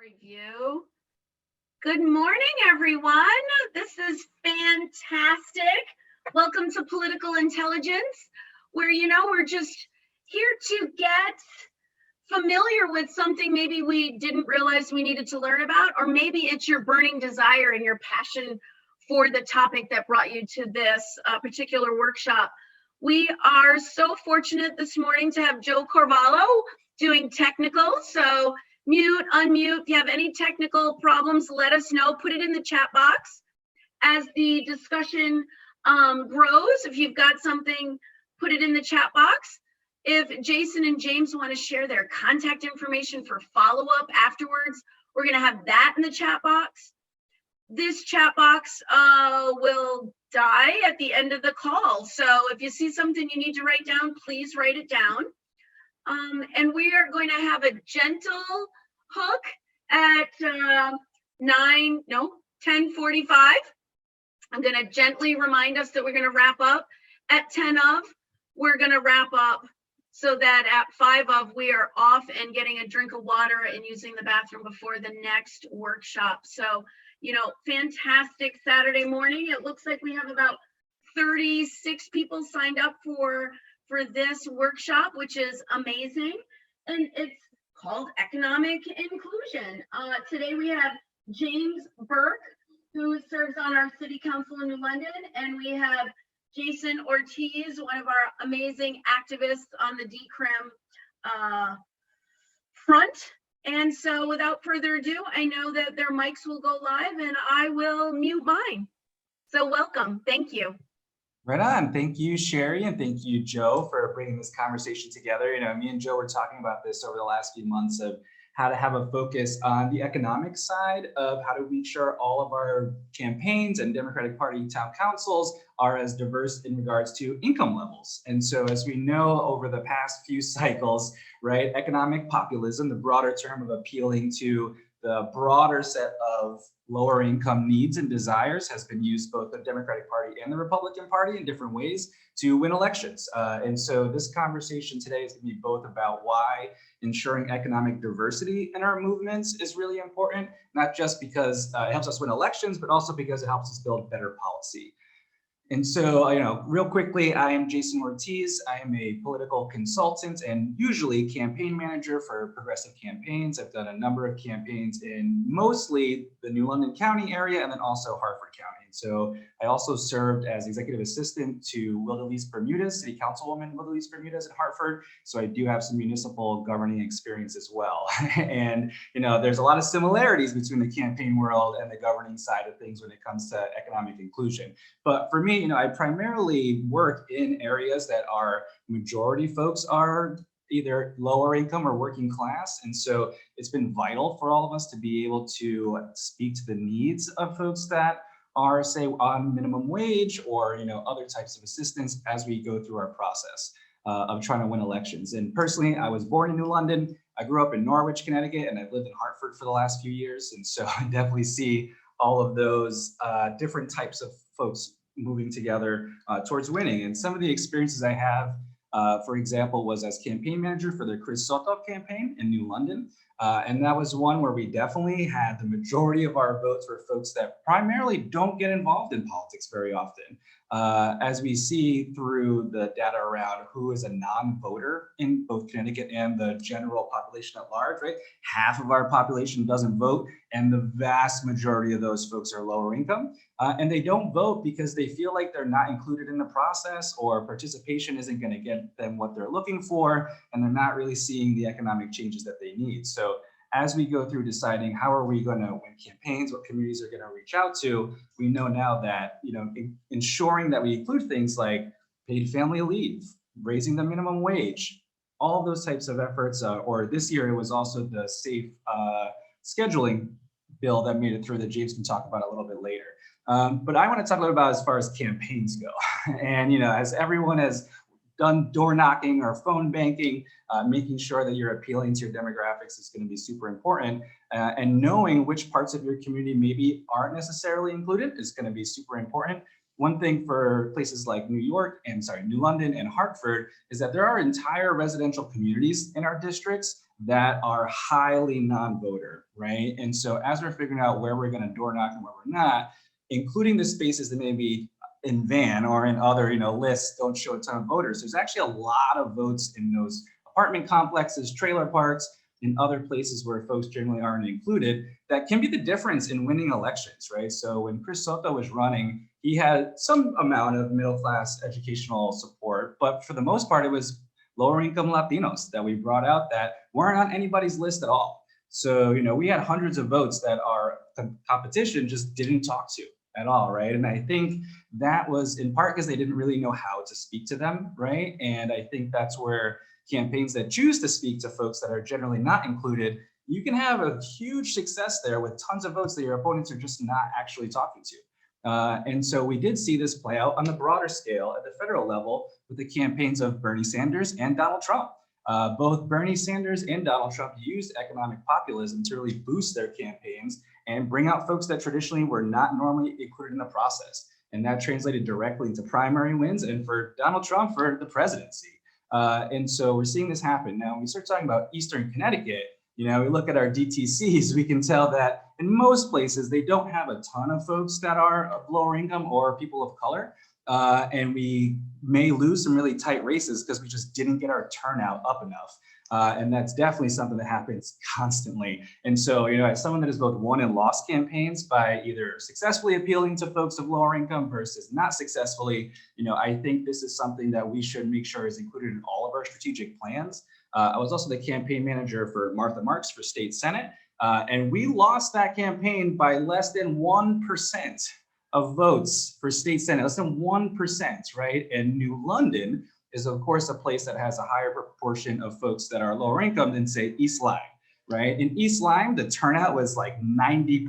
Review. Good morning, everyone. This is fantastic. Welcome to Political Intelligence, where, we're just here to get familiar with something maybe we didn't realize we needed to learn about, or maybe it's your burning desire and your passion for the topic that brought you to this particular workshop. We are so fortunate this morning to have Joe Carvalho doing technical. So mute, unmute. If you have any technical problems, let us know. Put it in the chat box. As the discussion grows, if you've got something, put it in the chat box. If Jason and James want to share their contact information for follow-up afterwards, we're going to have that in the chat box. This chat box will die at the end of the call. So if you see something you need to write down, please write it down. And we are going to have a gentle hook at 10:45. I'm going to gently remind us that we're going to wrap up at 10 of. We're going to wrap up so that at 5 of we are off and getting a drink of water and using the bathroom before the next workshop. So, fantastic Saturday morning. It looks like we have about 36 people signed up for this workshop, which is amazing. And it's called Economic Inclusion. Today we have James Burke, who serves on our City Council in New London, and we have Jason Ortiz, one of our amazing activists on the DCRIM front. And so without further ado, I know that their mics will go live and I will mute mine. So welcome, thank you. Right on. Thank you, Sherry, and thank you, Joe, for bringing this conversation together. Me and Joe were talking about this over the last few months of how to have a focus on the economic side of how to make sure all of our campaigns and Democratic Party town councils are as diverse in regards to income levels. And so as we know over the past few cycles, right, economic populism, the broader term of appealing to the broader set of lower income needs and desires, has been used both the Democratic Party and the Republican Party in different ways to win elections. And so this conversation today is going to be both about why ensuring economic diversity in our movements is really important, not just because it helps us win elections, but also because it helps us build better policy. And so, real quickly, I am Jason Ortiz. I am a political consultant and usually campaign manager for progressive campaigns. I've done a number of campaigns in mostly the New London County area and then also Hartford County. And so I also served as executive assistant to Wildelise Bermudez, City Councilwoman Wildelise Bermudez at Hartford. So I do have some municipal governing experience as well. And, there's a lot of similarities between the campaign world and the governing side of things when it comes to economic inclusion. But for me, I primarily work in areas that are majority folks are either lower income or working class. And so it's been vital for all of us to be able to speak to the needs of folks that are, say, on minimum wage or, other types of assistance as we go through our process of trying to win elections. And personally, I was born in New London. I grew up in Norwich, Connecticut, and I've lived in Hartford for the last few years. And so I definitely see all of those different types of folks moving together towards winning. And some of the experiences I have, for example, was as campaign manager for the Chris Soto campaign in New London. And that was one where we definitely had the majority of our votes were folks that primarily don't get involved in politics very often. As we see through the data around who is a non-voter in both Connecticut and the general population at large, right? Half of our population doesn't vote, and the vast majority of those folks are lower income. And they don't vote because they feel like they're not included in the process, or participation isn't going to get them what they're looking for, and they're not really seeing the economic changes that they need. So as we go through deciding how are we going to win campaigns, what communities are going to reach out to, we know now that ensuring that we include things like paid family leave, raising the minimum wage, all of those types of efforts. Or this year it was also the safe scheduling bill that made it through that James can talk about a little bit later. But I want to talk a little about as far as campaigns go. And as everyone has done door knocking or phone banking, making sure that you're appealing to your demographics is going to be super important. And knowing which parts of your community maybe aren't necessarily included is going to be super important. One thing for places like New London and Hartford is that there are entire residential communities in our districts that are highly non-voter, right? And so as we're figuring out where we're going to door knock and where we're not, including the spaces that maybe in Van or in other, lists don't show a ton of voters, there's actually a lot of votes in those apartment complexes, trailer parks, in other places where folks generally aren't included, that can be the difference in winning elections, right? So when Chris Soto was running, he had some amount of middle-class educational support, but for the most part, it was lower income Latinos that we brought out that weren't on anybody's list at all. So, we had hundreds of votes that our competition just didn't talk to at all, right? And I think that was in part because they didn't really know how to speak to them, right? And I think that's where campaigns that choose to speak to folks that are generally not included, you can have a huge success there with tons of votes that your opponents are just not actually talking to. And so we did see this play out on the broader scale at the federal level with the campaigns of Bernie Sanders and Donald Trump. Both Bernie Sanders and Donald Trump used economic populism to really boost their campaigns and bring out folks that traditionally were not normally included in the process. And that translated directly into primary wins and for Donald Trump for the presidency. And so we're seeing this happen. Now, when we start talking about Eastern Connecticut, we look at our DTCs, we can tell that in most places, they don't have a ton of folks that are of lower income or people of color. And we may lose some really tight races because we just didn't get our turnout up enough. And that's definitely something that happens constantly. And so, as someone that has both won and lost campaigns by either successfully appealing to folks of lower income versus not successfully, I think this is something that we should make sure is included in all of our strategic plans. I was also the campaign manager for Martha Marks for state Senate. And we lost that campaign by less than 1% of votes for state Senate, less than 1%, right? And New London is, of course, a place that has a higher proportion of folks that are lower income than, say, East Lyme, right? In East Lyme, the turnout was like 90%,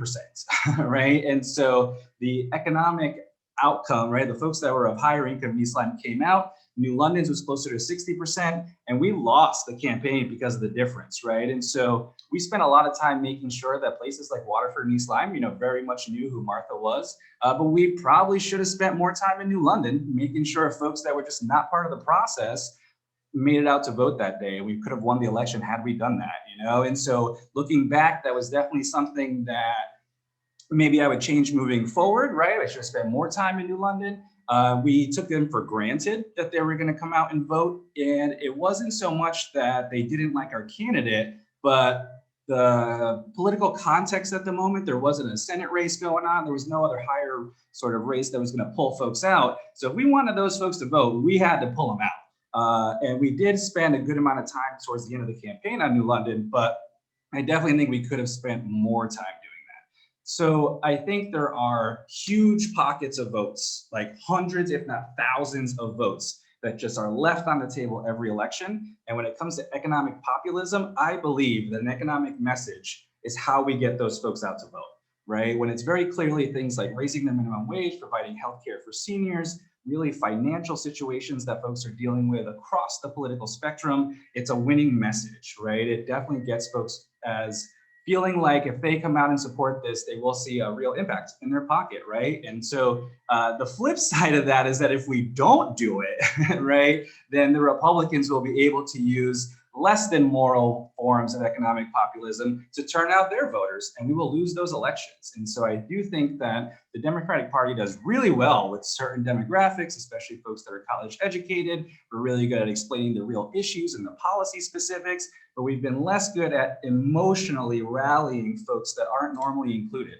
right? And so the economic outcome, right? The folks that were of higher income in East Lyme came out. New London's was closer to 60%, and we lost the campaign because of the difference, right? And so we spent a lot of time making sure that places like Waterford and East Lyme, very much knew who Martha was, but we probably should have spent more time in New London, making sure folks that were just not part of the process made it out to vote that day. We could have won the election had we done that, And so looking back, that was definitely something that maybe I would change moving forward, right? I should have spent more time in New London. We took them for granted that they were going to come out and vote. And it wasn't so much that they didn't like our candidate, but the political context at the moment, there wasn't a Senate race going on. There was no other higher sort of race that was going to pull folks out. So if we wanted those folks to vote, we had to pull them out. And we did spend a good amount of time towards the end of the campaign on New London, but I definitely think we could have spent more time doing. So I think there are huge pockets of votes, like hundreds, if not thousands of votes that just are left on the table every election. And when it comes to economic populism, I believe that an economic message is how we get those folks out to vote, right? When it's very clearly things like raising the minimum wage, providing healthcare for seniors, really financial situations that folks are dealing with across the political spectrum, it's a winning message, right? It definitely gets folks as feeling like if they come out and support this, they will see a real impact in their pocket, right? And so the flip side of that is that if we don't do it, right, then the Republicans will be able to use less than moral forms of economic populism to turn out their voters, and we will lose those elections. And so I do think that the Democratic Party does really well with certain demographics, especially folks that are college educated. We're really good at explaining the real issues and the policy specifics, but we've been less good at emotionally rallying folks that aren't normally included.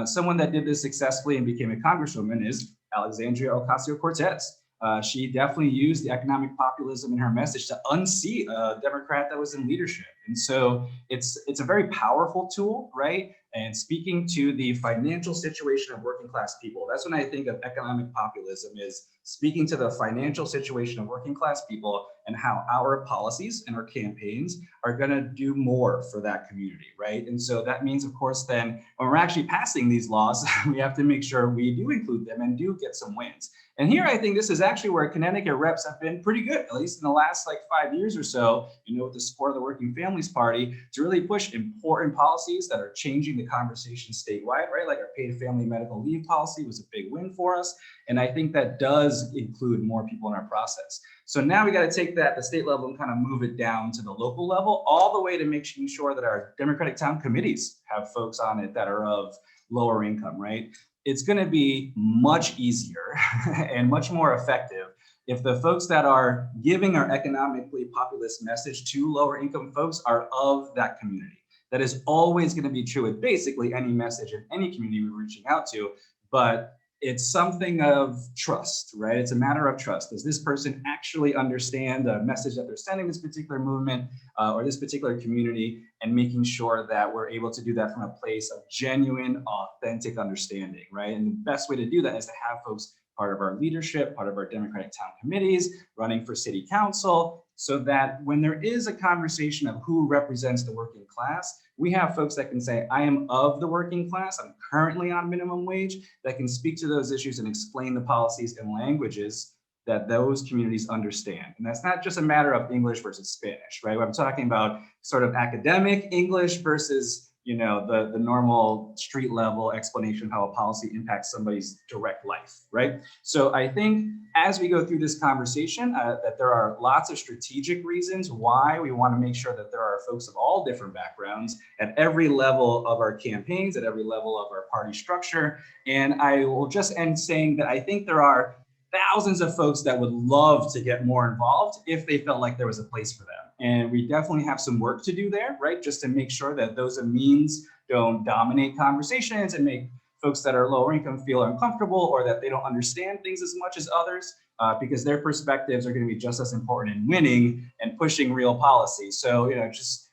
Someone that did this successfully and became a congresswoman is Alexandria Ocasio-Cortez. She definitely used the economic populism in her message to unseat a Democrat that was in leadership. And so it's a very powerful tool, right? And speaking to the financial situation of working class people, that's when I think of economic populism, is speaking to the financial situation of working class people and how our policies and our campaigns are going to do more for that community, right? And so that means, of course, then when we're actually passing these laws, we have to make sure we do include them and do get some wins. And here, I think this is actually where Connecticut reps have been pretty good, at least in the last 5 years or so, with the support of the Working Families Party, to really push important policies that are changing the conversation statewide, right? Like our paid family medical leave policy was a big win for us. And I think that does include more people in our process. So now we got to take that at the state level and kind of move it down to the local level, all the way to making sure that our Democratic town committees have folks on it that are of lower income, right? It's going to be much easier and much more effective if the folks that are giving our economically populist message to lower income folks are of that community. That is always going to be true with basically any message in any community we're reaching out to, but it's something of trust, right? It's a matter of trust. Does this person actually understand the message that they're sending this particular movement or this particular community, and making sure that we're able to do that from a place of genuine, authentic understanding, right? And the best way to do that is to have folks part of our leadership, part of our Democratic town committees, running for city council, so that when there is a conversation of who represents the working class, we have folks that can say, I am of the working class, I'm currently on minimum wage, that can speak to those issues and explain the policies in languages that those communities understand. And that's not just a matter of English versus Spanish, right? I'm talking about sort of academic English versus the normal street level explanation of how a policy impacts somebody's direct life, right? So I think as we go through this conversation, that there are lots of strategic reasons why we want to make sure that there are folks of all different backgrounds at every level of our campaigns, at every level of our party structure. And I will just end saying that I think there are thousands of folks that would love to get more involved if they felt like there was a place for them. And we definitely have some work to do there, right? Just to make sure that those means don't dominate conversations and make folks that are lower income feel uncomfortable, or that they don't understand things as much as others, because their perspectives are going to be just as important in winning and pushing real policy. So, just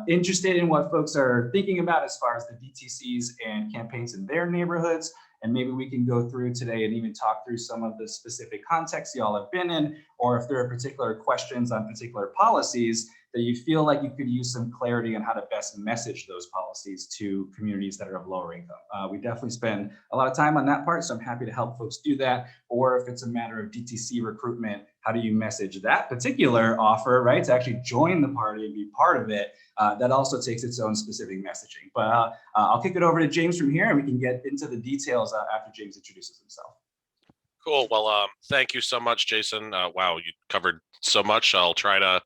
interested in what folks are thinking about as far as the DTCs and campaigns in their neighborhoods. And maybe we can go through today and even talk through some of the specific contexts y'all have been in, or if there are particular questions on particular policies that you feel like you could use some clarity on how to best message those policies to communities that are of lower income. We definitely spend a lot of time on that part, so I'm happy to help folks do that. Or if it's a matter of DTC recruitment, how do you message that particular offer, right? To actually join the party and be part of it. That also takes its own specific messaging. But I'll kick it over to James from here, and we can get into the details after James introduces himself. Cool. Well, thank you so much, Jason. Wow, you covered so much. I'll try to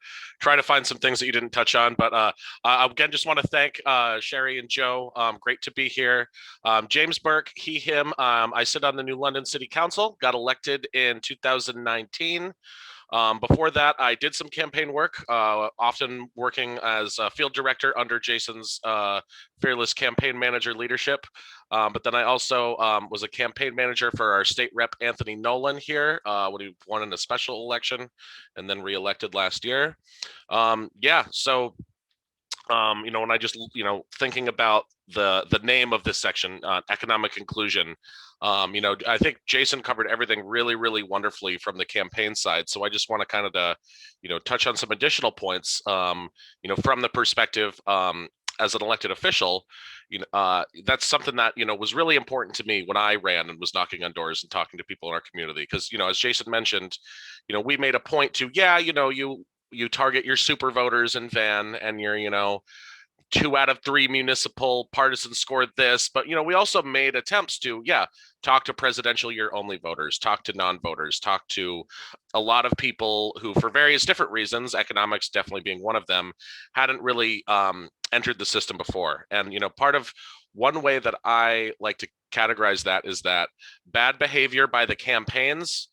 find some things that you didn't touch on. But again, just want to thank Sherry and Joe. Great to be here. James Burke, he, him. I sit on the New London City Council. Got elected in 2019. Before that, I did some campaign work, often working as a field director under Jason's fearless campaign manager leadership. But then I also was a campaign manager for our state rep, Anthony Nolan here, when he won in a special election and then reelected last year. So when I just, thinking about the name of this section, economic inclusion, I think Jason covered everything really, really wonderfully from the campaign side. So I just want to kind of, touch on some additional points, from the perspective as an elected official. That's something that, was really important to me when I ran and was knocking on doors and talking to people in our community. Because, as Jason mentioned, we made a point to, you target your super voters in Van, and you're, 2 out of 3 municipal partisans scored this. But, we also made attempts to, talk to presidential year only voters, talk to non-voters, talk to a lot of people who, for various different reasons, economics definitely being one of them, hadn't really entered the system before. And, part of one way that I like to categorize that is that bad behavior by the campaigns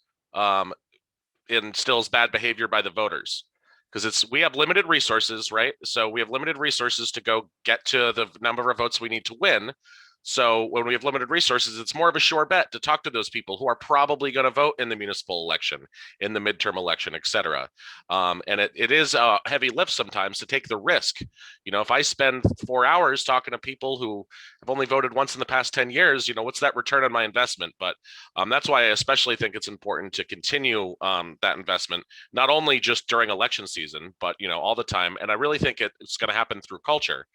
instills bad behavior by the voters. Because we have limited resources, right? So we have limited resources to go get to the number of votes we need to win. So when we have limited resources, it's more of a sure bet to talk to those people who are probably going to vote in the municipal election, in the midterm election, et cetera. And it is a heavy lift sometimes to take the risk. If I spend 4 hours talking to people who have only voted once in the past 10 years, what's that return on my investment? But that's why I especially think it's important to continue that investment, not only just during election season, but, all the time. And I really think it's going to happen through culture.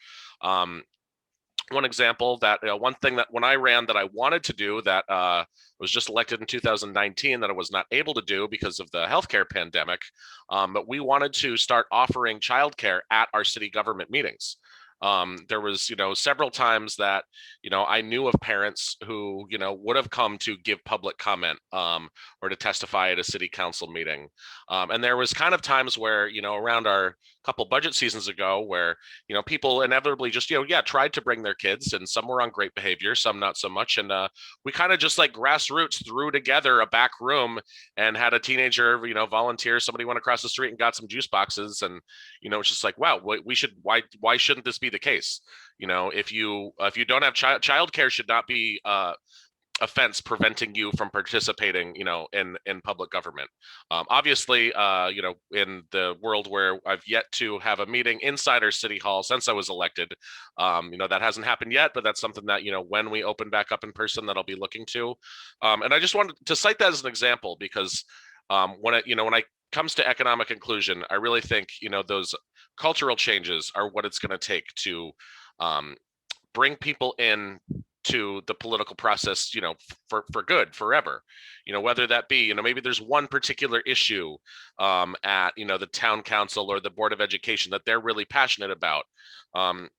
One example one thing that when I ran that I wanted to do that was just elected in 2019 that I was not able to do because of the healthcare pandemic, but we wanted to start offering childcare at our city government meetings. There was, several times that, I knew of parents who, would have come to give public comment or to testify at a city council meeting. And there was kind of times where, around our couple budget seasons ago where, people inevitably just, tried to bring their kids, and some were on great behavior, some not so much. And we kind of just like grassroots threw together a back room and had a teenager, volunteer. Somebody went across the street and got some juice boxes. And, it's just like, wow, why shouldn't this be the case? If you don't have childcare should not be offense preventing you from participating, in public government. Obviously, in the world where I've yet to have a meeting inside our city hall since I was elected, that hasn't happened yet, but that's something that, when we open back up in person, that I'll be looking to. And I just wanted to cite that as an example because when it comes to economic inclusion, I really think, those cultural changes are what it's going to take to bring people in to the political process, for good forever, whether that be, maybe there's one particular issue at, the town council or the board of education that they're really passionate about. And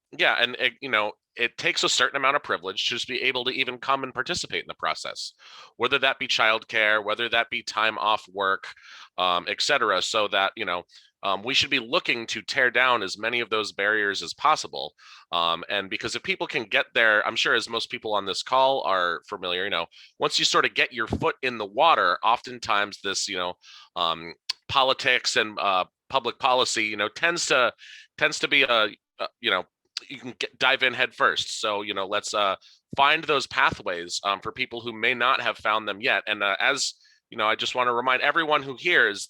it takes a certain amount of privilege to just be able to even come and participate in the process, whether that be childcare, whether that be time off work, et cetera, so that, we should be looking to tear down as many of those barriers as possible. And because if people can get there, I'm sure as most people on this call are familiar, once you sort of get your foot in the water, oftentimes this, politics and public policy, tends to be you can dive in head first. So, let's find those pathways for people who may not have found them yet. And as I just want to remind everyone who hears,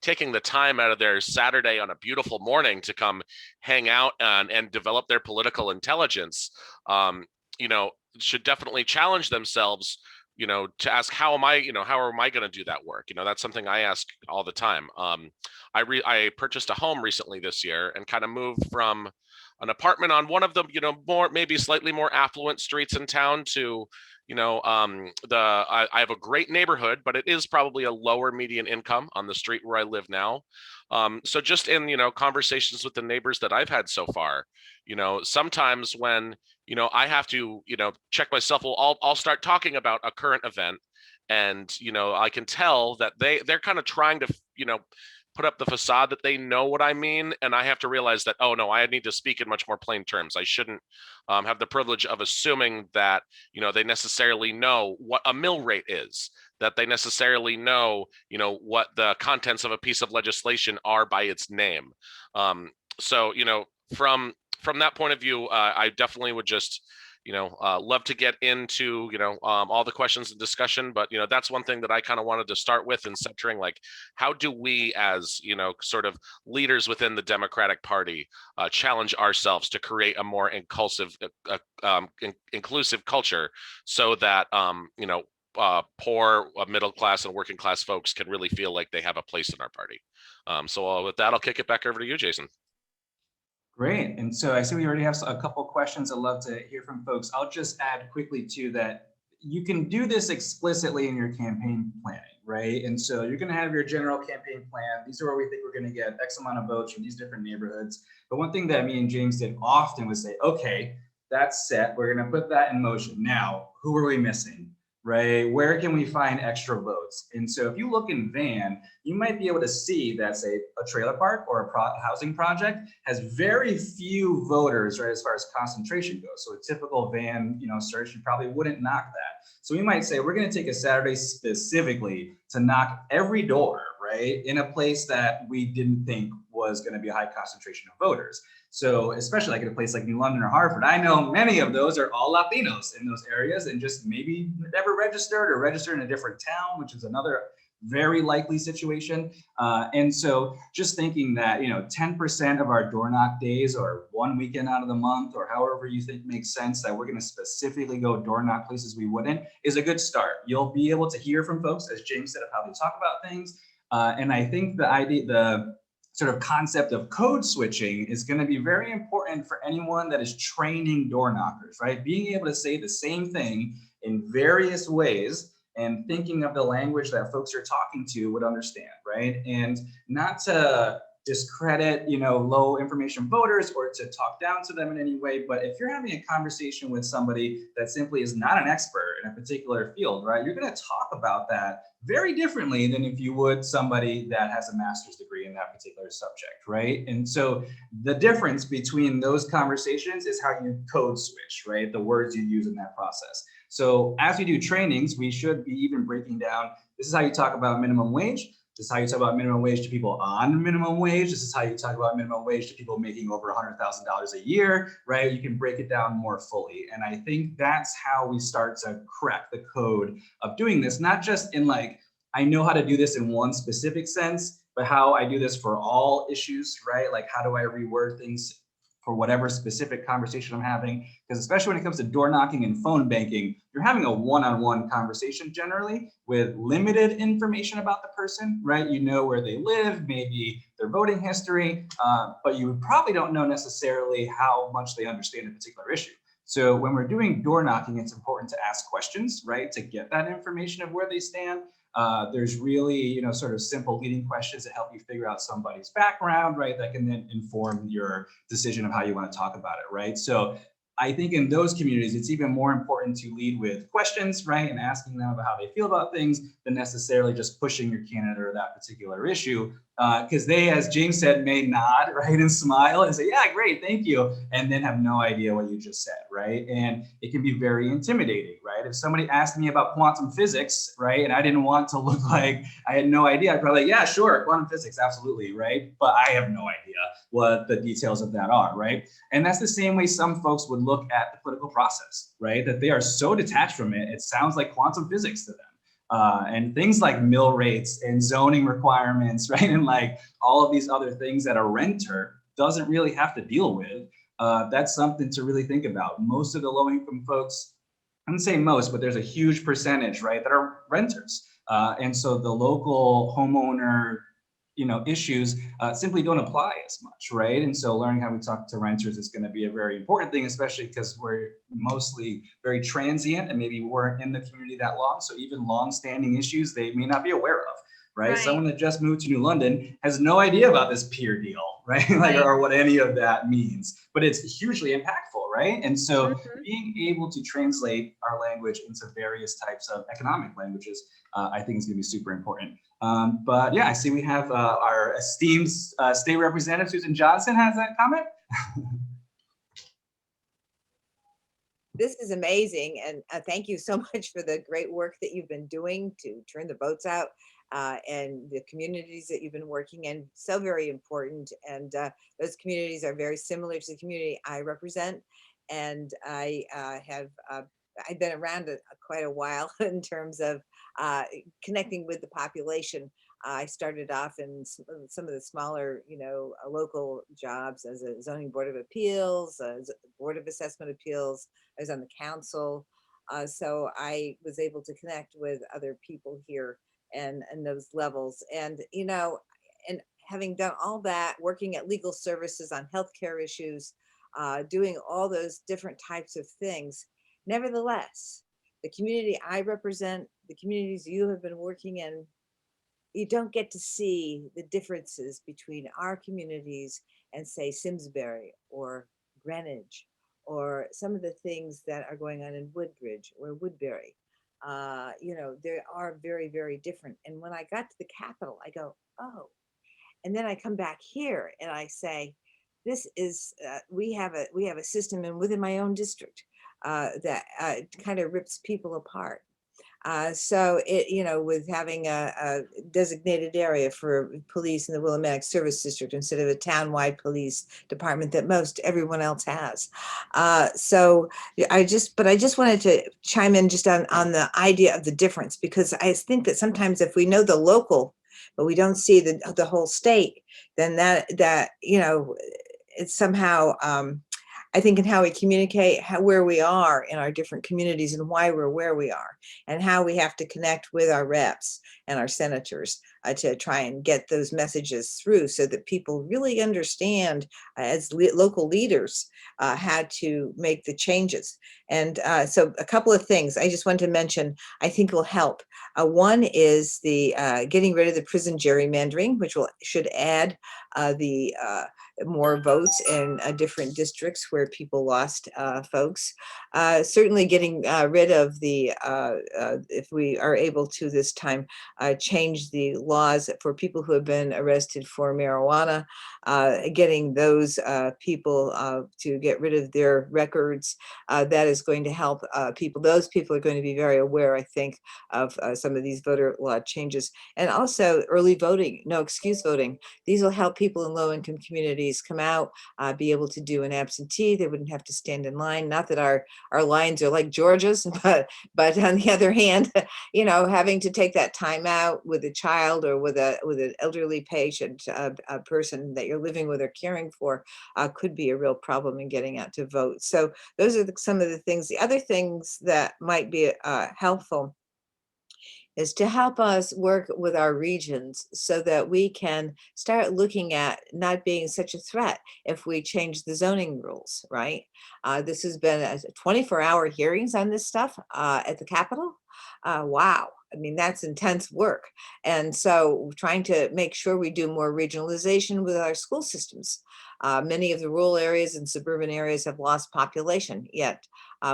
taking the time out of their Saturday on a beautiful morning to come hang out and develop their political intelligence, should definitely challenge themselves, to ask, how am I going to do that work? That's something I ask all the time. I purchased a home recently this year and kind of moved from an apartment on one of the, maybe slightly more affluent streets in town to, I have a great neighborhood, but it is probably a lower median income on the street where I live now. So just in, conversations with the neighbors that I've had so far, sometimes when, I have to, check myself, well, I'll start talking about a current event, and, I can tell that they're kind of trying to, put up the facade that they know what I mean. And I have to realize that, oh no, I need to speak in much more plain terms. I shouldn't have the privilege of assuming that, they necessarily know what a mill rate is, that they necessarily know, what the contents of a piece of legislation are by its name. So, from that point of view, I definitely would just, love to get into, all the questions and discussion, but, that's one thing that I kind of wanted to start with in centering, like, how do we as, sort of leaders within the Democratic Party challenge ourselves to create a more inclusive culture so that, poor, middle class and working class folks can really feel like they have a place in our party. So with that, I'll kick it back over to you, Jason. Great. And so I see we already have a couple questions. I'd love to hear from folks. I'll just add quickly too that you can do this explicitly in your campaign planning, right? And so you're going to have your general campaign plan. These are where we think we're going to get X amount of votes from these different neighborhoods. But one thing that me and James did often was say, okay, that's set. We're going to put that in motion. Now, who are we missing? Right? Where can we find extra votes? And so if you look in Van, you might be able to see that, say, a trailer park or a housing project has very few voters, right, as far as concentration goes. So a typical Van, search, you probably wouldn't knock that. So we might say, we're going to take a Saturday specifically to knock every door, right, in a place that we didn't think was going to be a high concentration of voters. So especially like in a place like New London or Hartford, I know many of those are all Latinos in those areas and just maybe never registered or registered in a different town, which is another very likely situation. And so just thinking that, 10% of our door knock days or one weekend out of the month or however you think makes sense that we're going to specifically go door knock places we wouldn't is a good start. You'll be able to hear from folks, as James said, of how they talk about things. And I think the sort of concept of code switching is going to be very important for anyone that is training door knockers, right? Being able to say the same thing in various ways and thinking of the language that folks you're talking to would understand, right? And not to discredit, low information voters or to talk down to them in any way. But if you're having a conversation with somebody that simply is not an expert in a particular field, right, you're going to talk about that very differently than if you would somebody that has a master's degree in that particular subject, right? And so the difference between those conversations is how you code switch, right? The words you use in that process. So as we do trainings, we should be even breaking down, this is how you talk about minimum wage. This is how you talk about minimum wage to people on minimum wage. This is how you talk about minimum wage to people making over $100,000 a year, right? You can break it down more fully. And I think that's how we start to crack the code of doing this, not just in like, I know how to do this in one specific sense, but how I do this for all issues, right? Like, how do I reword things for whatever specific conversation I'm having? Because especially when it comes to door knocking and phone banking, you're having a one-on-one conversation generally with limited information about the person, right? You know where they live, maybe their voting history, but you probably don't know necessarily how much they understand a particular issue. So when we're doing door knocking, it's important to ask questions, right? To get that information of where they stand. There's really, sort of simple leading questions that help you figure out somebody's background, right? That can then inform your decision of how you want to talk about it, right? So I think in those communities, it's even more important to lead with questions, right? And asking them about how they feel about things than necessarily just pushing your candidate or that particular issue. Because they, as James said, may nod, right? And smile and say, yeah, great, thank you. And then have no idea what you just said, right? And it can be very intimidating, right? If somebody asked me about quantum physics, right? And I didn't want to look like I had no idea, I'd probably, yeah, sure, quantum physics, absolutely, right? But I have no idea what the details of that are, right? And that's the same way some folks would look at the political process, right? That they are so detached from it, it sounds like quantum physics to them. And things like mill rates and zoning requirements, right? And like all of these other things that a renter doesn't really have to deal with. That's something to really think about. Most of the low-income folks, I wouldn't say most, but there's a huge percentage, right, that are renters. And so the local homeowner issues simply don't apply as much, right? And so learning how we talk to renters is going to be a very important thing, especially because we're mostly very transient and maybe weren't in the community that long. So even long-standing issues they may not be aware of, right? Someone that just moved to New London has no idea about this peer deal, right? Or what any of that means, but it's hugely impactful, right? And so being able to translate our language into various types of economic languages, I think is going to be super important. But yeah, I see we have our esteemed state representative, Susan Johnson, has that comment. This is amazing. And thank you so much for the great work that you've been doing to turn the votes out and the communities that you've been working in. So very important. And those communities are very similar to the community I represent. And I've been around quite a while in terms of connecting with the population. I started off in some of the smaller, local jobs as a zoning board of appeals, as a board of assessment appeals. I was on the council. So I was able to connect with other people here and those levels. And, and having done all that, working at legal services on healthcare issues, doing all those different types of things, nevertheless, the community I represent, the communities you have been working in, you don't get to see the differences between our communities and say Simsbury or Greenwich or some of the things that are going on in Woodbridge or Woodbury. They are very, very different. And when I got to the Capitol, I go, oh, and then I come back here and I say, this is, we have a system and within my own district that kind of rips people apart. So it, with having a designated area for police in the Willimantic Service District instead of a townwide police department that most everyone else has. So I just wanted to chime in just on the idea of the difference, because I think that sometimes if we know the local, but we don't see the whole state, then that it's somehow, I think, in how we communicate, where we are in our different communities and why we're where we are, and how we have to connect with our reps and our senators to try and get those messages through so that people really understand as local leaders how to make the changes. And so a couple of things I just want to mention I think will help. One is the getting rid of the prison gerrymandering, which should add the more votes in different districts where people lost folks. Certainly getting rid of the, if we are able to this time, change the laws for people who have been arrested for marijuana, getting those people to get rid of their records. That is going to help people. Those people are going to be very aware, I think, of some of these voter law changes. And also early voting, no excuse voting. These will help people in low-income communities come out, be able to do an absentee. They wouldn't have to stand in line. Not that our lines are like Georgia's, but on the other hand, you know, having to take that time out with a child or with an elderly patient, a person that you're living with or caring for, could be a real problem in getting out to vote. So those are some of the things. The other things that might be helpful is to help us work with our regions so that we can start looking at not being such a threat if we change the zoning rules, right? This has been a 24-hour hearings on this stuff at the Capitol. Wow. I mean, that's intense work. And so trying to make sure we do more regionalization with our school systems. Many of the rural areas and suburban areas have lost population, yet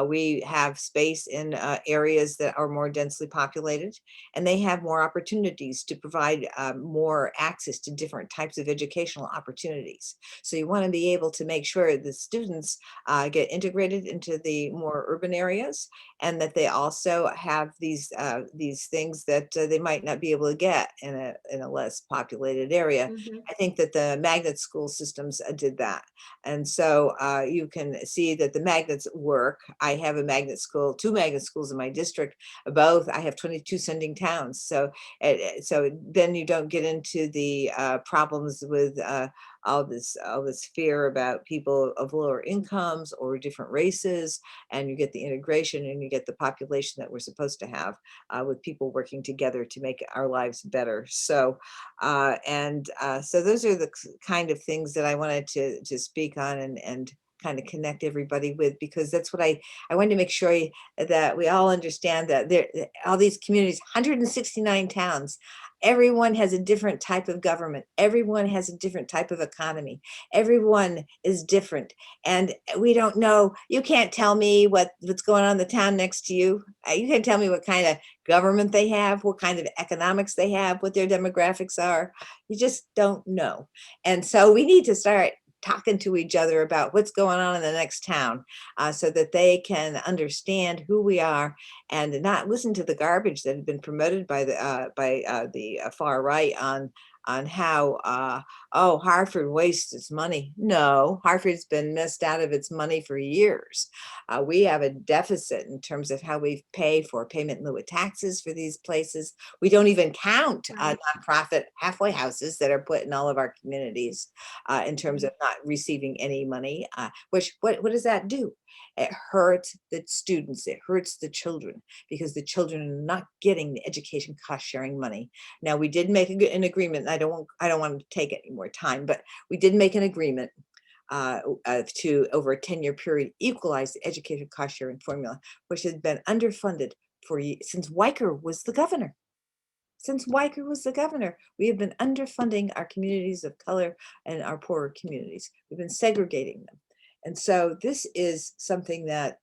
we have space in areas that are more densely populated, and they have more opportunities to provide more access to different types of educational opportunities. So you want to be able to make sure the students get integrated into the more urban areas, and that they also have these things that they might not be able to get in a less populated area. I think that the magnet school systems did that. And so you can see that the magnets work. I have a magnet school, 2 magnet schools in my district. Both, I have 22 sending towns. So then you don't get into the problems with all this fear about people of lower incomes or different races, and you get the integration and you get the population that we're supposed to have with people working together to make our lives better. So so those are the kind of things that I wanted to speak on and kind of connect everybody with, because that's what I wanted to make sure that we all understand that there, all these communities, 169 towns, everyone has a different type of government. Everyone has a different type of economy. Everyone is different. And we don't know, you can't tell me what's going on in the town next to you. You can't tell me what kind of government they have, what kind of economics they have, what their demographics are. You just don't know. And so we need to start talking to each other about what's going on in the next town, so that they can understand who we are and not listen to the garbage that had been promoted by the far right on how oh, Hartford wastes its money. No, Hartford's been missed out of its money for years. We have a deficit in terms of how we pay for payment in lieu of taxes for these places. We don't even count nonprofit halfway houses that are put in all of our communities in terms of not receiving any money, which what does that do? It hurts the students, it hurts the children, because the children are not getting the education cost sharing money. Now, we did make an agreement. I don't want to take any more time, but we did make an agreement to, over a 10-year period, equalize the education cost sharing formula, which has been underfunded since Weicker was the governor. Since Weicker was the governor, we have been underfunding our communities of color and our poorer communities. We've been segregating them. And so this is something that,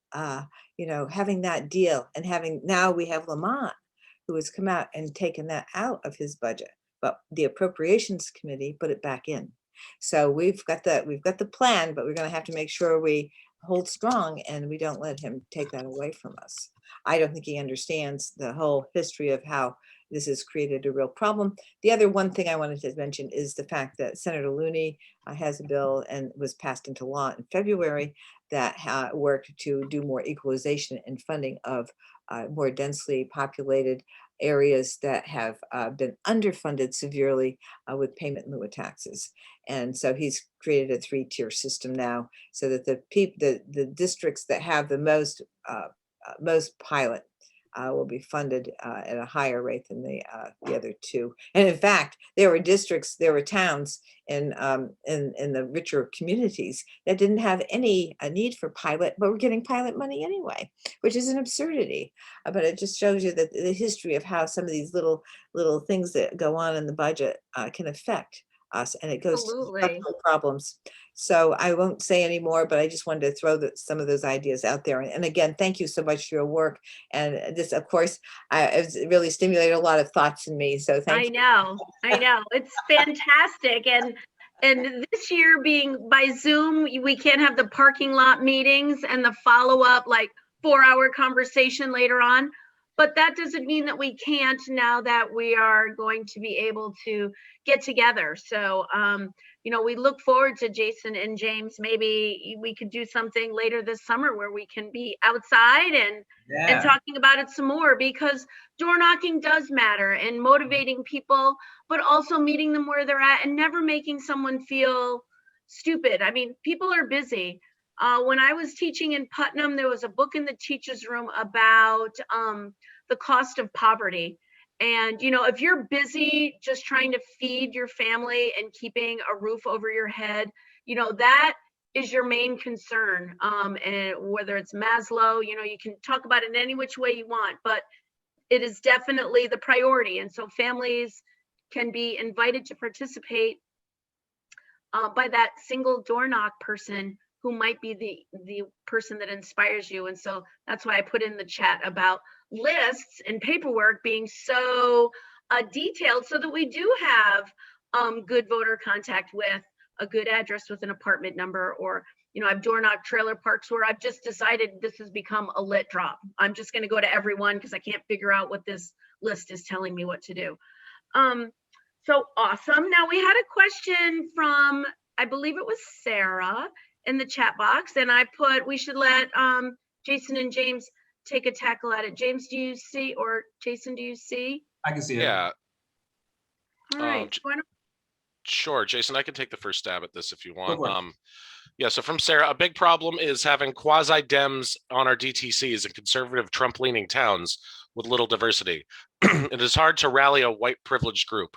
you know, having that deal and now we have Lamont, who has come out and taken that out of his budget, but the Appropriations Committee put it back in. So we've got the plan, but we're going to have to make sure we hold strong and we don't let him take that away from us. I don't think he understands the whole history of how this has created a real problem. The other one thing I wanted to mention is the fact that Senator Looney has a bill and was passed into law in February that worked to do more equalization and funding of more densely populated areas that have been underfunded severely with payment in lieu of taxes. And so he's created a 3-tier system now so that the districts that have the most pilot will be funded at a higher rate than the other 2. And in fact, there were towns in the richer communities that didn't have any need for pilot, but were getting pilot money anyway, which is an absurdity. But it just shows you that the history of how some of these little things that go on in the budget can affect us, and it goes to Absolutely. structural problems. So I won't say any more, but I just wanted to throw some of those ideas out there. And again, thank you so much for your work. And this, of course, it's really stimulated a lot of thoughts in me. So thank you. I know. It's fantastic. And this year being by Zoom, we can't have the parking lot meetings and the follow-up like 4-hour conversation later on. But that doesn't mean that we can't now that we are going to be able to get together. So, we look forward to Jason and James. Maybe we could do something later this summer where we can be outside and talking about it some more, because door knocking does matter, and motivating people, but also meeting them where they're at and never making someone feel stupid. I mean, people are busy. When I was teaching in Putnam, there was a book in the teacher's room about the cost of poverty. And, if you're busy just trying to feed your family and keeping a roof over your head, that is your main concern. And whether it's Maslow, you can talk about it in any which way you want, but it is definitely the priority. And so families can be invited to participate by that single door knock person who might be the person that inspires you. And so that's why I put in the chat about lists and paperwork being so detailed, so that we do have good voter contact with a good address with an apartment number. Or, I've door knocked trailer parks where I've just decided this has become a lit drop. I'm just going to go to everyone because I can't figure out what this list is telling me what to do. So awesome. Now we had a question from, I believe it was Sarah, in the chat box, and I put we should let Jason and James take a tackle at it. James, do you see, or Jason, do you see? I can see it. Yeah. All right. Sure, Jason, I can take the first stab at this if you want. Yeah, so from Sarah, a big problem is having quasi-Dems on our DTCs in conservative Trump-leaning towns with little diversity. It is hard to rally a white privileged group.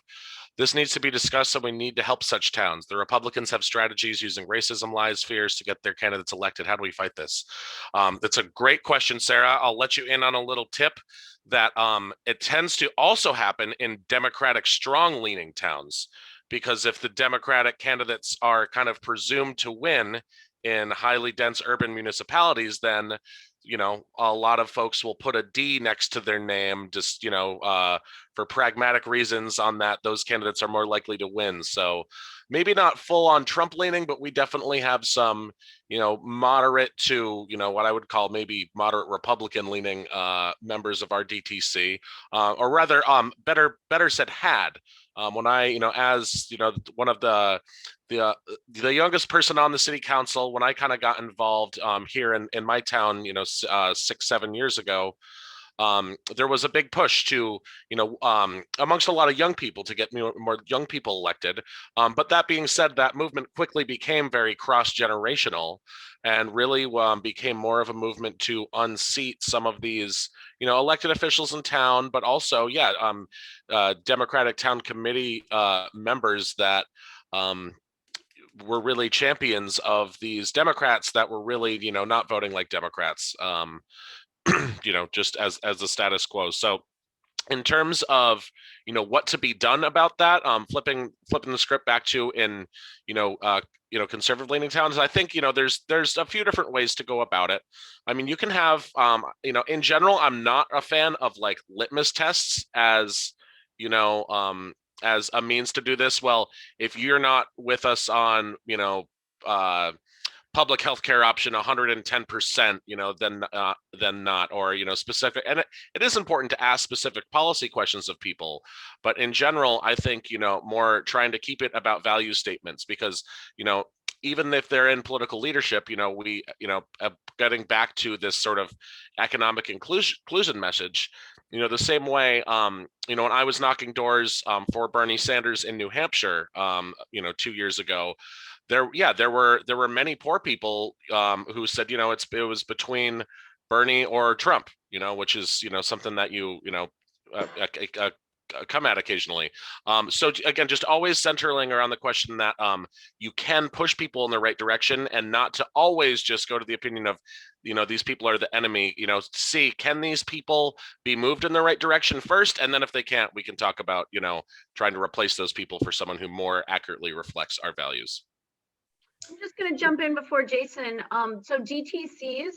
This needs to be discussed, and we need to help such towns. The Republicans have strategies using racism, lies, fears to get their candidates elected. How do we fight this? That's a great question, Sarah. I'll let you in on a little tip that it tends to also happen in Democratic strong-leaning towns, because if the Democratic candidates are kind of presumed to win in highly dense urban municipalities, then a lot of folks will put a D next to their name, just for pragmatic reasons on that those candidates are more likely to win. So maybe not full on Trump leaning, but we definitely have some moderate to what I would call maybe moderate Republican leaning members of our DTC, or rather better said had. When I as one of the youngest person on the city council, when I kind of got involved here in my town 6-7 years ago, there was a big push to amongst a lot of young people to get more young people elected, but that being said, that movement quickly became very cross-generational and really became more of a movement to unseat some of these elected officials in town, but also Democratic town committee members that were really champions of these Democrats that were really not voting like Democrats, just as the status quo. So in terms of what to be done about that, flipping the script back to in conservative leaning towns, I think there's a few different ways to go about it. I mean, you can have in general, I'm not a fan of like litmus tests as a means to do this. Well, if you're not with us on public healthcare option 110%, then not, or specific. And it is important to ask specific policy questions of people, but in general, I think more trying to keep it about value statements, because even if they're in political leadership, we getting back to this sort of economic inclusion message. The same way, when I was knocking doors for Bernie Sanders in New Hampshire, 2 years ago, there were many poor people who said, it was between Bernie or Trump, which is, something that come at occasionally. So again, just always centering around the question that you can push people in the right direction, and not to always just go to the opinion of these people are the enemy, see, can these people be moved in the right direction first? And then if they can't, we can talk about, trying to replace those people for someone who more accurately reflects our values. I'm just going to jump in before Jason. So DTCs,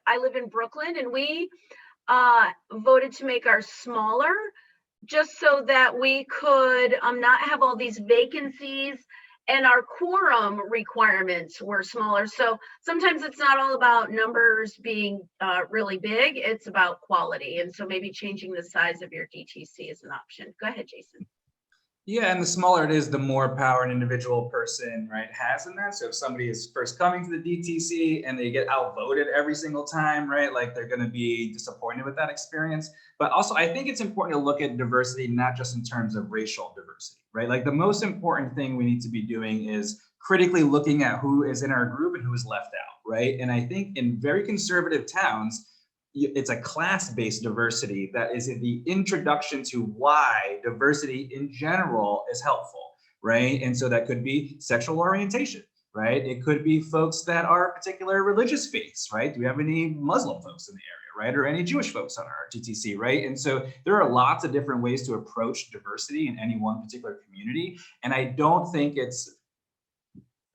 I live in Brooklyn, and we voted to make ours smaller just so that we could not have all these vacancies, and our quorum requirements were smaller. So sometimes it's not all about numbers being really big, it's about quality. And so maybe changing the size of your DTC is an option. Go ahead, Jason. Yeah, and the smaller it is, the more power an individual person, right, has in that. So if somebody is first coming to the DTC and they get outvoted every single time, right, like they're going to be disappointed with that experience. But also, I think it's important to look at diversity, not just in terms of racial diversity, right? Like the most important thing we need to be doing is critically looking at who is in our group and who is left out, right? And I think in very conservative towns, it's a class-based diversity that is in the introduction to why diversity in general is helpful, right? And so that could be sexual orientation, right? It could be folks that are particular religious faiths, right? Do we have any Muslim folks in the area, right? Or any Jewish folks on our GTC, right? And so there are lots of different ways to approach diversity in any one particular community. And I don't think it's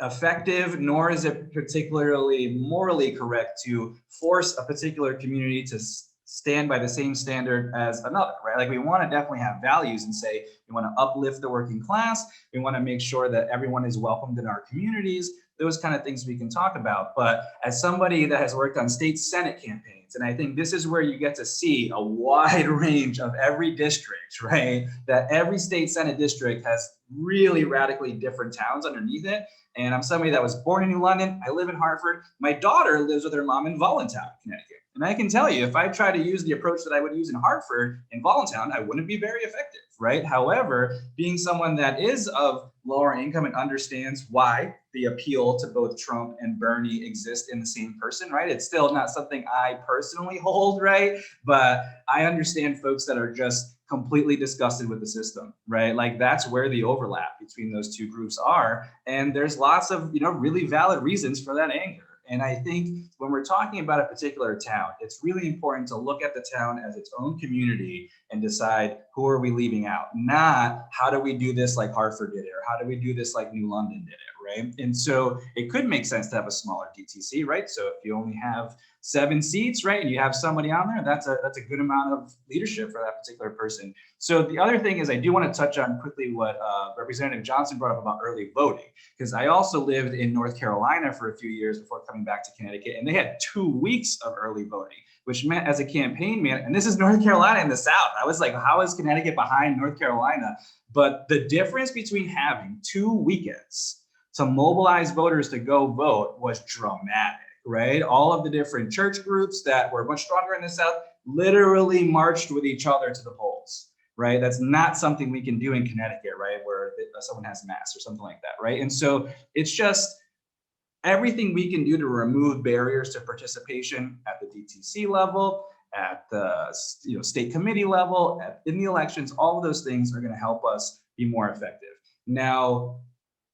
effective, nor is it particularly morally correct to force a particular community to stand by the same standard as another, right? Like we want to definitely have values and say, we want to uplift the working class. We want to make sure that everyone is welcomed in our communities. Those kind of things we can talk about. But as somebody that has worked on state Senate campaigns, and I think this is where you get to see a wide range of every district, right? That every state Senate district has really radically different towns underneath it. And I'm somebody that was born in New London. I live in Hartford. My daughter lives with her mom in Voluntown, Connecticut. And I can tell you, if I try to use the approach that I would use in Hartford, in Voluntown, I wouldn't be very effective, right? However, being someone that is of lower income and understands why the appeal to both Trump and Bernie exist in the same person, right? It's still not something I personally hold, right? But I understand folks that are just completely disgusted with the system, right? Like that's where the overlap between those two groups are. And there's lots of, really valid reasons for that anger. And I think when we're talking about a particular town, it's really important to look at the town as its own community and decide who are we leaving out, not how do we do this like Hartford did it, or how do we do this like New London did it, right? And so it could make sense to have a smaller DTC, right? So if you only have 7 seats, right, and you have somebody on there, that's a good amount of leadership for that particular person. So the other thing is I do want to touch on quickly what Representative Johnson brought up about early voting, because I also lived in North Carolina for a few years before coming back to Connecticut, and they had 2 weeks of early voting, which meant as a campaign man, and this is North Carolina in the South, I was like, how is Connecticut behind North Carolina? But the difference between having 2 weekends to mobilize voters to go vote was dramatic, right? All of the different church groups that were much stronger in the South literally marched with each other to the polls, right? That's not something we can do in Connecticut, right? Where someone has mass or something like that, right? And so it's just everything we can do to remove barriers to participation at the DTC level, at the state committee level, in the elections, all of those things are going to help us be more effective. Now,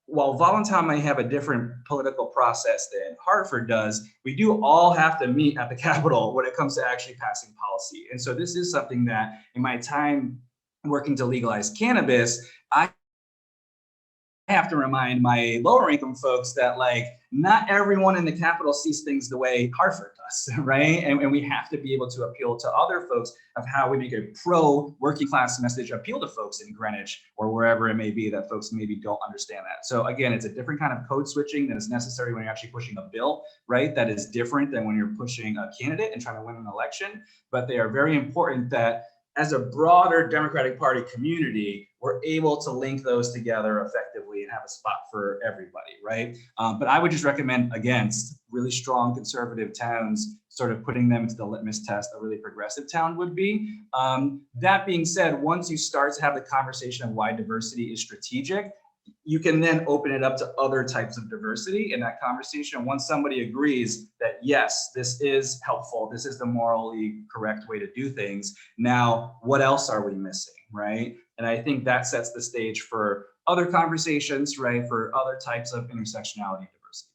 while Voluntown may have a different political process than Hartford does, we do all have to meet at the Capitol when it comes to actually passing policy. And so this is something that in my time working to legalize cannabis, I have to remind my lower income folks that not everyone in the Capitol sees things the way Hartford does, right? And we have to be able to appeal to other folks of how we make a pro working class message appeal to folks in Greenwich or wherever it may be that folks maybe don't understand that. So again, it's a different kind of code switching that is necessary when you're actually pushing a bill, right? That is different than when you're pushing a candidate and trying to win an election, but they are very important that as a broader Democratic Party community, we're able to link those together effectively and have a spot for everybody, right? But I would just recommend against really strong conservative towns, sort of putting them into the litmus test a really progressive town would be. That being said, once you start to have the conversation of why diversity is strategic, you can then open it up to other types of diversity in that conversation. Once somebody agrees that, yes, this is helpful, this is the morally correct way to do things, now what else are we missing, right? And I think that sets the stage for other conversations, right, for other types of intersectionality diversity.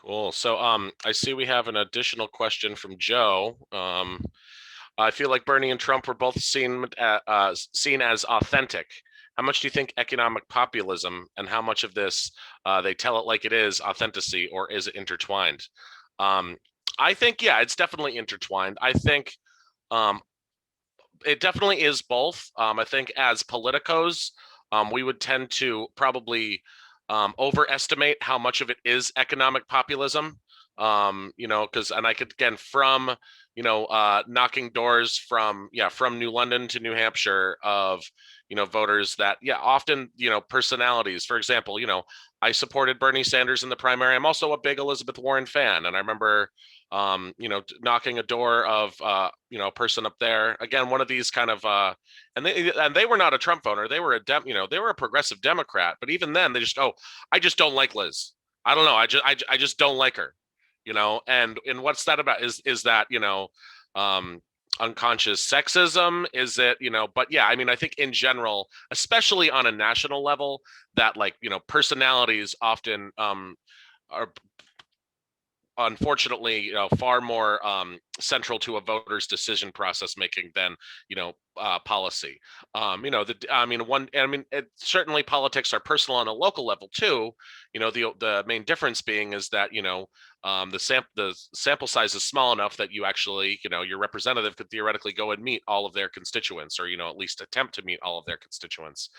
Cool. So I see we have an additional question from Joe. I feel like Bernie and Trump were both seen as authentic. How much do you think economic populism and how much of this they tell it like it is authenticity, or is it intertwined? I think, yeah, it's definitely intertwined. I think um, it definitely is both. I think as politicos, we would tend to probably overestimate how much of it is economic populism. Because, and I could, again, from knocking doors from New London to New Hampshire of voters that often personalities. For example, I supported Bernie Sanders in the primary. I'm also a big Elizabeth Warren fan, and I remember knocking a door of a person up there. Again, one of these kind of and they were not a Trump voter. They were they were a progressive Democrat. But even then, they just, I just don't like Liz. I don't know. I just don't like her. And what's that about? Is that unconscious sexism? Is it But yeah, I mean, I think in general, especially on a national level, that personalities often are unfortunately far more central to a voter's decision process making than policy. Certainly politics are personal on a local level too. The main difference being is that the sample size is small enough that you actually your representative could theoretically go and meet all of their constituents, or at least attempt to meet all of their constituents.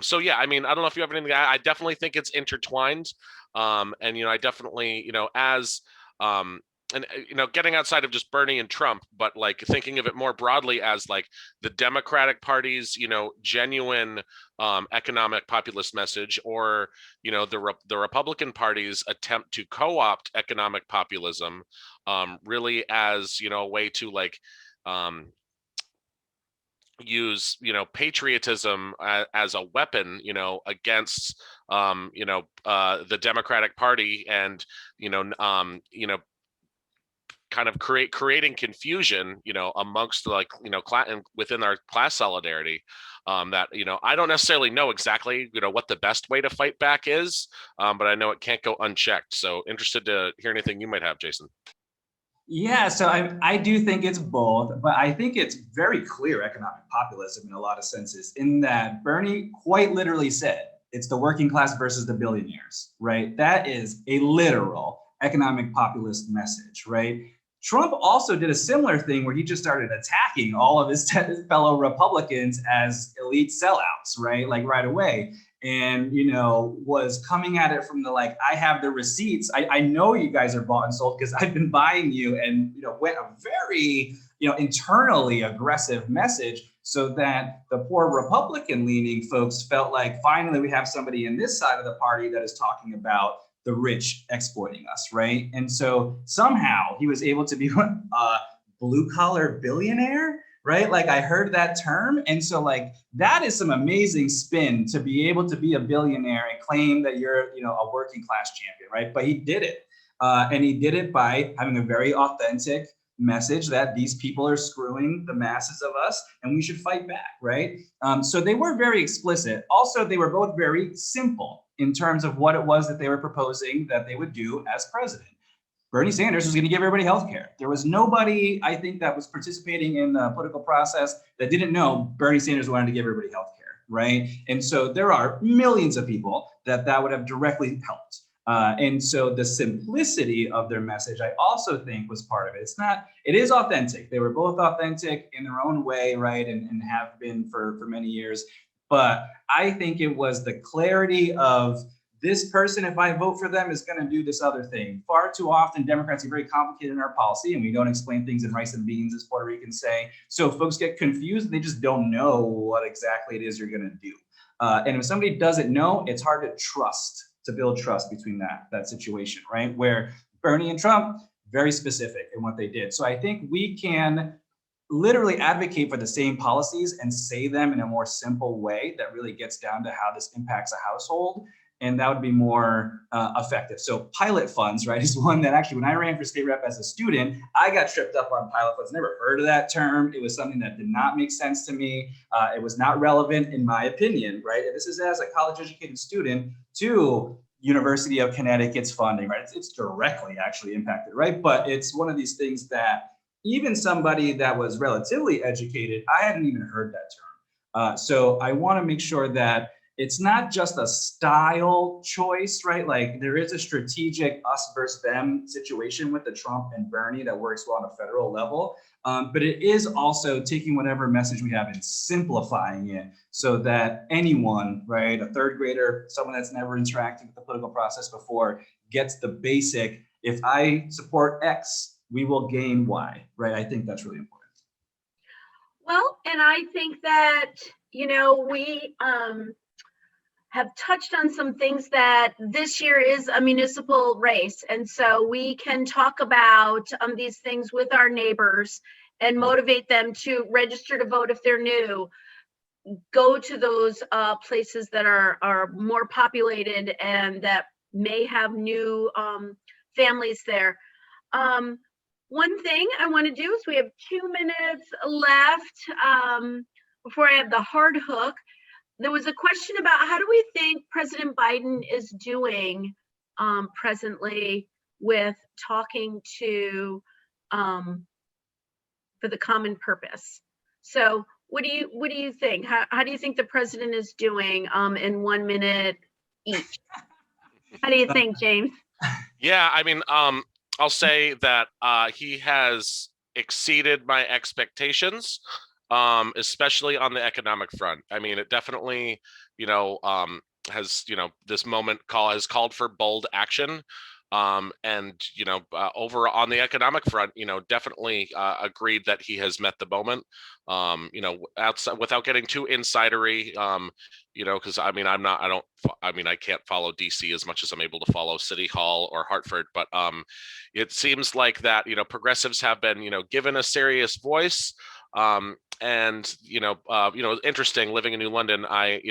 So yeah, I mean, I don't know if you have anything. I definitely think it's intertwined. And I definitely as and getting outside of just Bernie and Trump, but like thinking of it more broadly as like the Democratic Party's genuine economic populist message, or the Republican Party's attempt to co-opt economic populism really as a way to use patriotism as a weapon against the Democratic Party, and kind of creating confusion amongst within our class solidarity, that I don't necessarily know exactly what the best way to fight back is, but I know it can't go unchecked. So interested to hear anything you might have, Jason. Yeah, so I do think it's both, but I think it's very clear economic populism in a lot of senses, in that Bernie quite literally said it's the working class versus the billionaires, right? That is a literal economic populist message, right? Trump also did a similar thing where he just started attacking all of his fellow Republicans as elite sellouts, right? Like right away. And, was coming at it from the I have the receipts. I know you guys are bought and sold because I've been buying you, and, went a very, internally aggressive message, so that the poor Republican leaning folks felt like finally we have somebody in this side of the party that is talking about the rich exploiting us, right? And so somehow he was able to be a blue collar billionaire, right? Like I heard that term. And so that is some amazing spin, to be able to be a billionaire and claim that you're, a working class champion, right? But he did it. And he did it by having a very authentic message that these people are screwing the masses of us and we should fight back, right? So they were very explicit. Also, they were both very simple in terms of what it was that they were proposing that they would do as president. Bernie Sanders was going to give everybody health care. There was nobody, I think, that was participating in the political process that didn't know Bernie Sanders wanted to give everybody health care, right? And so there are millions of people that would have directly helped. And so the simplicity of their message, I also think, was part of it. It is authentic. They were both authentic in their own way, right? And have been for many years. But I think it was the clarity of, this person, if I vote for them, is going to do this other thing. Far too often, Democrats are very complicated in our policy, and we don't explain things in rice and beans, as Puerto Ricans say. So folks get confused. They just don't know what exactly it is you're going to do. And if somebody doesn't know, it's hard to build trust between that situation, right? Where Bernie and Trump, very specific in what they did. So I think we can literally advocate for the same policies and say them in a more simple way that really gets down to how this impacts a household. And that would be more effective. So pilot funds, right, is one that actually, when I ran for state rep as a student, I got tripped up on pilot funds. Never heard of that term. It was something that did not make sense to me. It was not relevant in my opinion, right? And this is as a college educated student to, University of Connecticut's funding, right? It's directly actually impacted, right? But it's one of these things that even somebody that was relatively educated, I hadn't even heard that term. So I want to make sure that it's not just a style choice, right? Like there is a strategic us versus them situation with the Trump and Bernie that works well on a federal level. But it is also taking whatever message we have and simplifying it so that anyone, right, a third grader, someone that's never interacted with the political process before, gets the basic, if I support X, we will gain Y, right? I think that's really important. Well, and I think that, we have touched on some things that this year is a municipal race. And so we can talk about these things with our neighbors and motivate them to register to vote if they're new, go to those places that are more populated and that may have new families there. One thing I want to do is we have 2 minutes left before I have the hard hook. There was a question about how do we think President Biden is doing presently with talking to for the common purpose. So what do you think? How do you think the president is doing in 1 minute each? How do you think, James? Yeah, I mean, I'll say that he has exceeded my expectations. Especially on the economic front. I mean, it definitely, has, this moment has called for bold action. And, over on the economic front, definitely agreed that he has met the moment, outside without getting too insidery, because I can't follow DC as much as I'm able to follow City Hall or Hartford, but it seems like that, progressives have been, given a serious voice. And interesting living in New London. I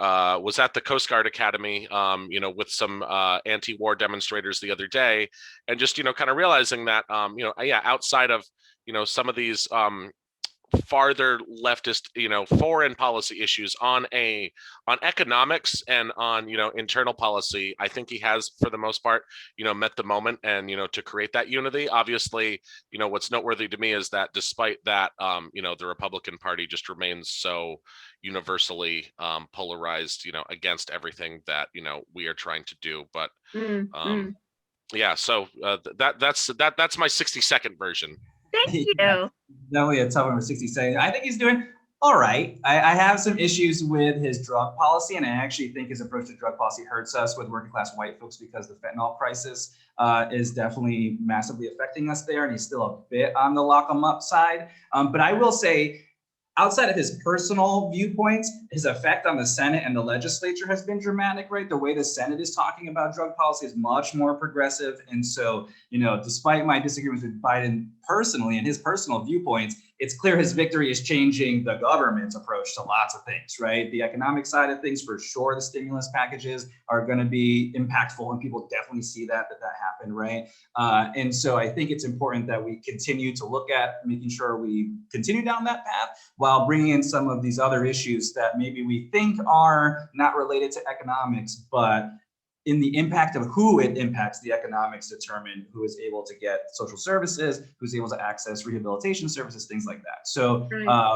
was at the Coast Guard Academy, with some anti-war demonstrators the other day, and just kind of realizing that outside of some of these farther leftist foreign policy issues on economics and on internal policy, I think he has for the most part met the moment and to create that unity. Obviously, what's noteworthy to me is that despite that the Republican Party just remains so universally polarized against everything that we are trying to do. But yeah, so that's my 60-second version. Thank you. Yeah, definitely a tough one for 60 seconds. I think he's doing all right. I have some issues with his drug policy, and I actually think his approach to drug policy hurts us with working class white folks because the fentanyl crisis is definitely massively affecting us there, and he's still a bit on the lock 'em up side. But I will say, outside of his personal viewpoints, his effect on the Senate and the legislature has been dramatic, right? The way the Senate is talking about drug policy is much more progressive. And so, despite my disagreements with Biden personally and his personal viewpoints, it's clear his victory is changing the government's approach to lots of things, right? The economic side of things, for sure, the stimulus packages are going to be impactful, and people definitely see that happened, right? And so I think it's important that we continue to look at making sure we continue down that path while bringing in some of these other issues that maybe we think are not related to economics, but in the impact of who it impacts, the economics determine who is able to get social services, who's able to access rehabilitation services, things like that. So,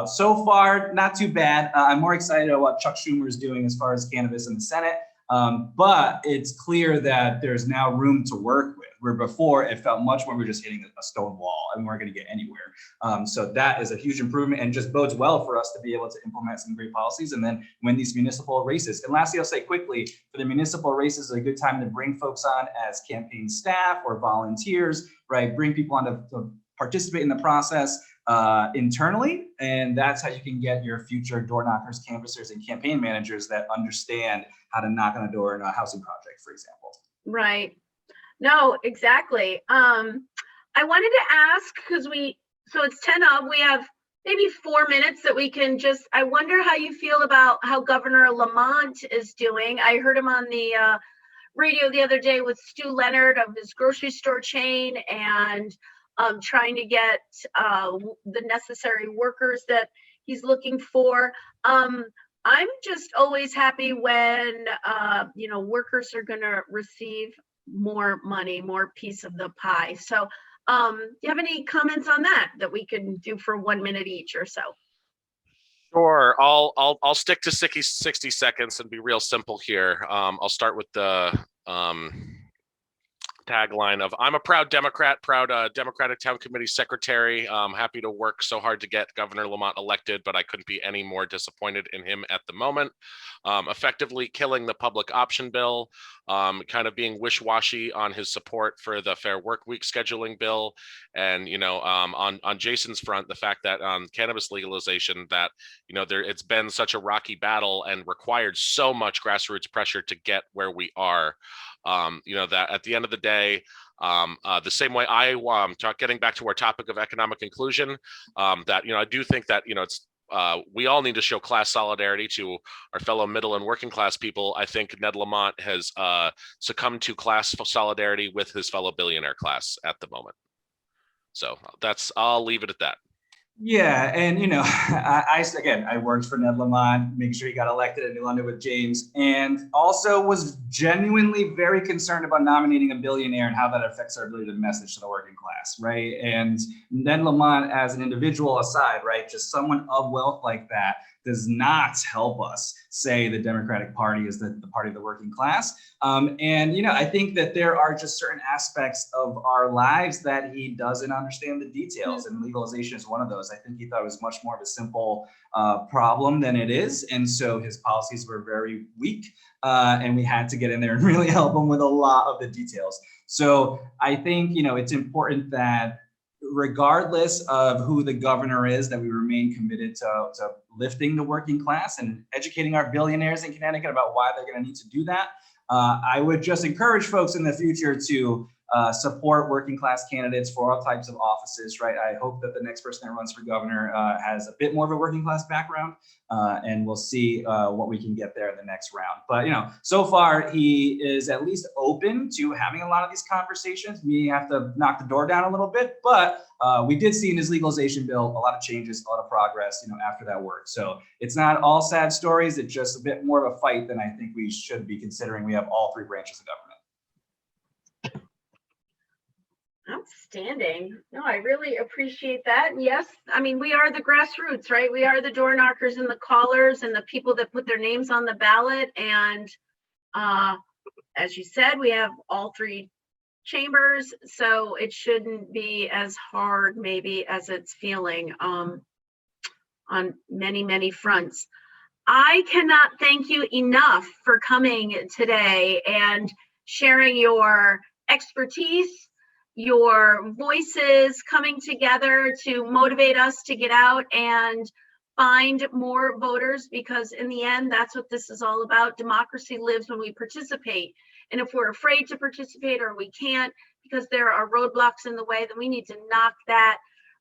so far, not too bad. I'm more excited about what Chuck Schumer is doing as far as cannabis in the Senate. But it's clear that there's now room to work with, where before it felt much more we're just hitting a stone wall and we weren't going to get anywhere. So that is a huge improvement and just bodes well for us to be able to implement some great policies and then win these municipal races. And lastly, I'll say quickly, for the municipal races, is a good time to bring folks on as campaign staff or volunteers, right? Bring people on to participate in the process internally, and that's how you can get your future door knockers, canvassers, and campaign managers that understand how to knock on a door in a housing project, for example. Right. No, exactly. I wanted to ask, because so it's 10 of, we have maybe 4 minutes that we can I wonder how you feel about how Governor Lamont is doing. I heard him on the radio the other day with Stu Leonard of his grocery store chain, and trying to get the necessary workers that he's looking for. I'm just always happy when, workers are going to receive more money, more piece of the pie. So do you have any comments on that we can do for 1 minute each or so? Sure. I'll stick to 60 seconds and be real simple here. I'll start with the tagline of I'm a proud Democrat, proud Democratic Town Committee Secretary. Happy to work so hard to get Governor Lamont elected, but I couldn't be any more disappointed in him at the moment. Effectively killing the public option bill, kind of being wish-washy on his support for the Fair Work Week scheduling bill. And, on Jason's front, the fact that on cannabis legalization that, it's been such a rocky battle and required so much grassroots pressure to get where we are. That at the end of the day, the same way getting back to our topic of economic inclusion, that, I do think that, we all need to show class solidarity to our fellow middle and working class people. I think Ned Lamont has succumbed to class solidarity with his fellow billionaire class at the moment. So I'll leave it at that. Yeah, and I worked for Ned Lamont, making sure he got elected in New London with James, and also was genuinely very concerned about nominating a billionaire and how that affects our ability to message to the working class, right? And Ned Lamont, as an individual aside, right, just someone of wealth like that does not help us say the Democratic Party is the party of the working class. I think that there are just certain aspects of our lives that he doesn't understand the details, and legalization is one of those. I think he thought it was much more of a simple problem than it is. And so his policies were very weak, and we had to get in there and really help him with a lot of the details. So I think, it's important that regardless of who the governor is, that we remain committed to lifting the working class and educating our billionaires in Connecticut about why they're going to need to do that. I would just encourage folks in the future to support working class candidates for all types of offices, right? I hope that the next person that runs for governor has a bit more of a working class background, and we'll see what we can get there in the next round. But, so far he is at least open to having a lot of these conversations. We have to knock the door down a little bit, but we did see in his legalization bill a lot of changes, a lot of progress, after that work. So it's not all sad stories. It's just a bit more of a fight than I think we should be, considering we have all three branches of government. Outstanding. No, I really appreciate that. And yes, we are the grassroots, right? We are the door knockers and the callers and the people that put their names on the ballot. And as you said, we have all three chambers, so it shouldn't be as hard maybe as it's feeling on many, many fronts. I cannot thank you enough for coming today and sharing your expertise, your voices coming together to motivate us to get out and find more voters, because in the end, that's what this is all about. Democracy lives when we participate. And if we're afraid to participate or we can't because there are roadblocks in the way, then we need to knock that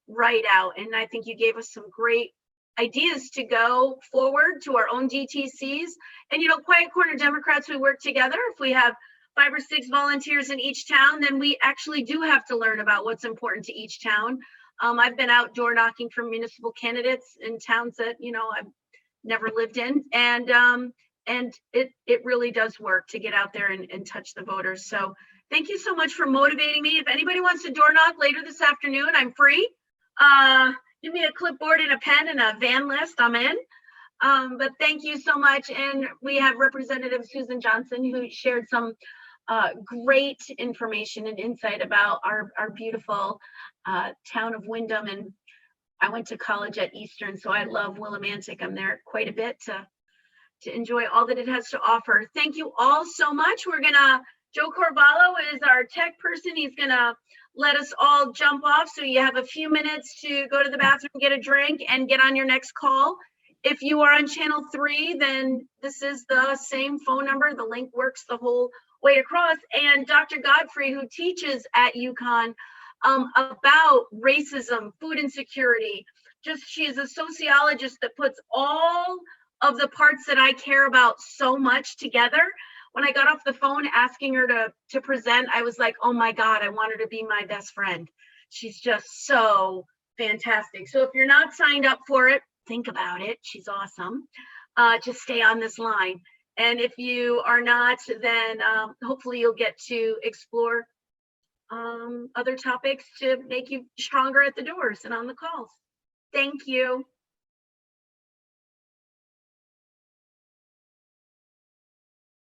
right out. And I think you gave us some great ideas to go forward to our own DTCs. And, Quiet Corner Democrats, we work together. If we have 5 or 6 volunteers in each town, then we actually do have to learn about what's important to each town. I've been out door knocking for municipal candidates in towns that, I've never lived in. And it really does work to get out there and touch the voters. So thank you so much for motivating me. If anybody wants to door knock later this afternoon, I'm free. Give me a clipboard and a pen and a van list, I'm in. But thank you so much. And we have Representative Susan Johnson, who shared some great information and insight about our beautiful town of Windham. And I went to college at Eastern, so I love Willimantic. I'm there quite a bit to enjoy all that it has to offer. Thank you all so much. Joe Corvallo is our tech person. He's gonna let us all jump off, so you have a few minutes to go to the bathroom, get a drink, and get on your next call. If you are on channel 3, then this is the same phone number. The link works the whole way across. And Dr. Godfrey, who teaches at UCONN about racism, food insecurity, she is a sociologist that puts all of the parts that I care about so much together. When I got off the phone asking her to present, I was like, oh my God, I want her to be my best friend. She's just so fantastic. So if you're not signed up for it, think about it. She's awesome. to stay on this line. And if you are not, then hopefully you'll get to explore other topics to make you stronger at the doors and on the calls. Thank you.